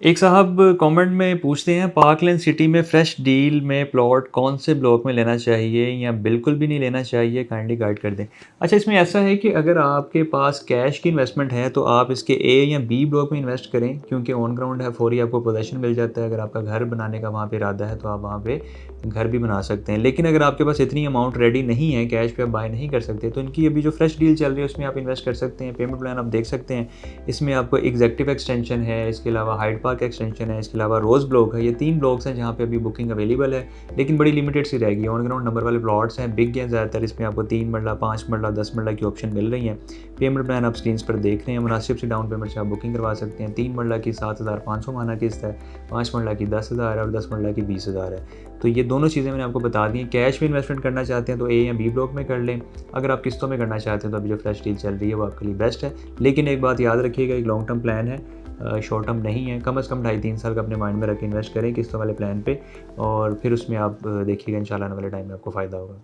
एक साहब कमेंट में पूछते हैं पार्कलैंड सिटी में फ्रेश डील में प्लॉट कौन से ब्लॉक में लेना चाहिए या बिल्कुल भी नहीं लेना चाहिए, काइंडली गाइड कर दें। अच्छा, इसमें ऐसा है कि अगर आपके पास कैश की इन्वेस्टमेंट है तो आप इसके ए या बी ब्लॉक में इन्वेस्ट करें, क्योंकि ऑन ग्राउंड है, फौरी आपको पोजेसन मिल जाता है। अगर आपका घर बनाने का वहाँ पे इरादा है तो आप वहाँ पे घर भी बना सकते हैं। लेकिन अगर आपके पास इतनी अमाउंट रेडी नहीं है, कैश पे आप बाय नहीं कर सकते, तो इनकी अभी जो फ्रेश डील चल रही है उसमें आप इन्वेस्ट कर सकते हैं। पेमेंट प्लान आप देख सकते हैं। इसमें आपको एग्जेक्टिव एक्सटेंशन है, इसके अलावा हाइड पार्क एक्सटेंशन है, इसके अलावा रोज़ ब्लॉक है। ये 3 ब्लॉक्स हैं जहाँ पे अभी बुकिंग अवेलेबल है, लेकिन बड़ी लिमिटेड सी रहेगी। ऑन ग्राउंड नंबर वाले प्लॉट्स हैं, बिग हैं ज़्यादातर। इसमें आपको 3 मरला, 5 मरला, 10 मरला की ऑप्शन मिल रही हैं। पेमेंट प्लान आप स्क्रीन पर देख रहे हैं। मुनासिब सी डाउन पेमेंट से आप बुकिंग करवा सकते हैं। 3 मरला की 7,500 माना किस्त है, 5 मरला की 10,000 है और 10 मरला की 20,000 है। तो ये दोनों चीज़ें मैंने आपको बता दी हैं। कैश में इन्वेस्टमेंट करना चाहते हैं तो ए या बी ब्लॉक में कर लें। अगर आप किस्तों में करना चाहते हैं तो अभी जो फ्रेश डील चल रही है वो आपके लिए बेस्ट है। लेकिन एक बात याद रखिएगा, एक लॉन्ग टर्म प्लान है, शॉर्ट टर्म नहीं है। कम से कम 2.5-3 साल का अपने माइंड में रख के इन्वेस्ट करें किस्तों वाले प्लान पे, और फिर उसमें आप देखिएगा इंशाल्लाह आने वाले टाइम में आपको फ़ायदा होगा।